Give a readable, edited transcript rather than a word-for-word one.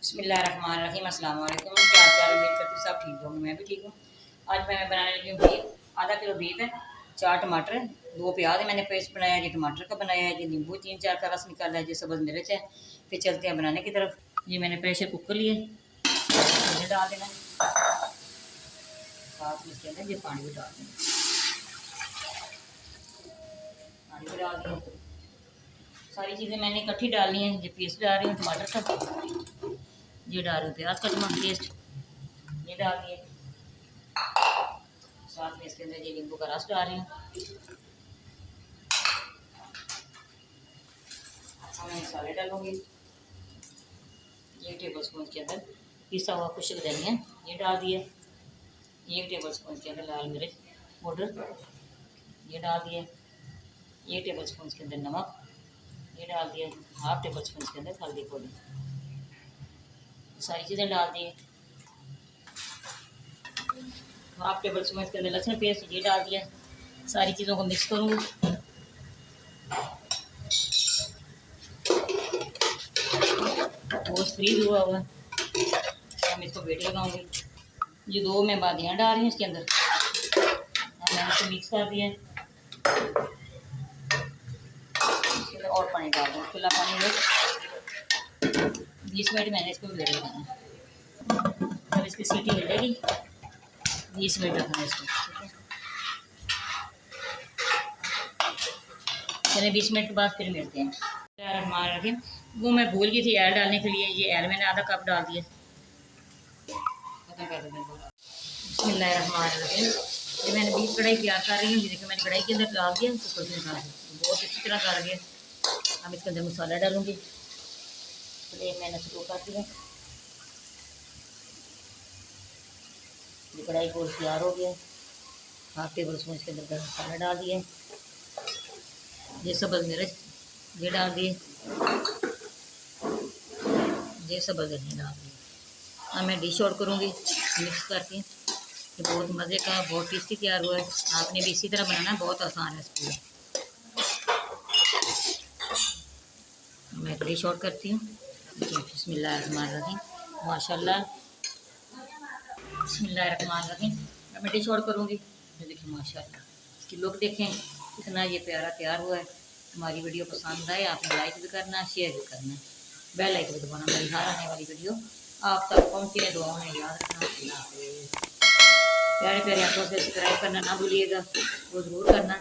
बिस्मिल्लाहिर्रहमानिर्रहीम। अस्सलाम वालेकुम। क्या हाल चाल? उम्मीद करती हूँ सब ठीक होंगे। मैं भी ठीक हूँ। आज मैं बनाने लगी हूँ बीफ। आधा किलो बीफ है, 4 टमाटर, 2 प्याज है मैंने पेस्ट बनाया है, ये टमाटर का बनाया है, ये नींबू 3-4 का रस निकाला है, ये सब्ज़ मिर्च है। फिर चलते हैं बनाने की तरफ। ये मैंने प्रेशर कुकर लिए, ये डाल देना, साथ में इसके अंदर ये पानी भी डाल देना, पानी भी डाल दिया। सारी चीज़ें मैंने इकट्ठी डालनी है। ये पेस्ट डाल रही हूँ टमाटर का, ये डाल रही हूँ प्याज का टमाटर पेस्ट, ये डाल दिए। साथ में इसके अंदर ये नींबू का रस डाल रही हूँ। मैं मसाले डालूँगी। 1 टेबल स्पून के अंदर पिसा हुआ खुश्क धनिया ये डाल दिए। 1 टेबल स्पून के अंदर लाल मिर्च पाउडर ये डाल दिए। 1 टेबल स्पून के अंदर नमक ये डाल दिए। 1/2 टेबल स्पून के अंदर हल्दी पाउडर, सारी चीज़ें डाल दी। 1/2 टेबल स्पून के अंदर लहसुन पेस्ट ये डाल दिया। सारी चीज़ों को मिक्स करूँगी। गोश्त फ्रीज हुआ हुआ है, हम इसको वेट लगाऊंगी। ये 2 मैं बादियाँ डाल रही हूँ इसके अंदर, मैंने इसको मिक्स कर दिया है। इसके अंदर और पानी डाल दूँ, खुला पानी हो। 20 मिनट मैंने इसको वेट लगाना है। जब इसकी सीटी मिलेगी 20 मिनट रखना है इसको, ठीक है। चलिए 20 मिनट के बाद फिर मिलते हैं। रहमान वो मैं भूल गई थी ऐल डालने के लिए, ये ऐल मैंने आधा कप डाल दिया। खत्म कर दें। बिस्मिल्लाहिर्रहमानिर्रहीम। ये मैंने बीफ कढ़ाई तैयार कर रही हूँ। ये देखिए मैंने कढ़ाई के अंदर डाल दिया, कुकर में डाल दिया, बहुत अच्छी तरह डाल दिया। अब इसके अंदर मसाला डालूँगी। फ्लेम मैंने शुरू कर दिया। ये कढ़ाई को तैयार हो गया। 1/2 टेबल स्पून इसके अंदर गरम मसाला डाल दिया। ये सब्ज़ मिर्च ये डाल दिए, ये सब्ज़ धनिया डाल दिए। अब मैं डिश आउट करूँगी मिक्स करके। ये बहुत मज़े का, बहुत टेस्टी तैयार हुआ है। आपने भी इसी तरह बनाना है, बहुत आसान है इसको। मैं डिश आउट करती हूँ। बिस्मिल्लाहिर्रहमानिर्रहीम। माशाल्लाह, बिस्मिल्लाहिर्रहमानिर्रहीम। मैं डिश आउट करूँगी। ये देखिए माशाल्लाह, इसकी लुक देखें कितना ये प्यारा तैयार हुआ है। हमारी वीडियो पसंद आए आपने लाइक भी करना, शेयर भी करना, बेल आइकन भी दबाना, मेरी हर आने वाली वीडियो आप तक पहुँचे। दुआ में याद रखना। प्यारे प्यारे आंखों से सब्सक्राइब करना ना भूलिएगा, वो ज़रूर करना।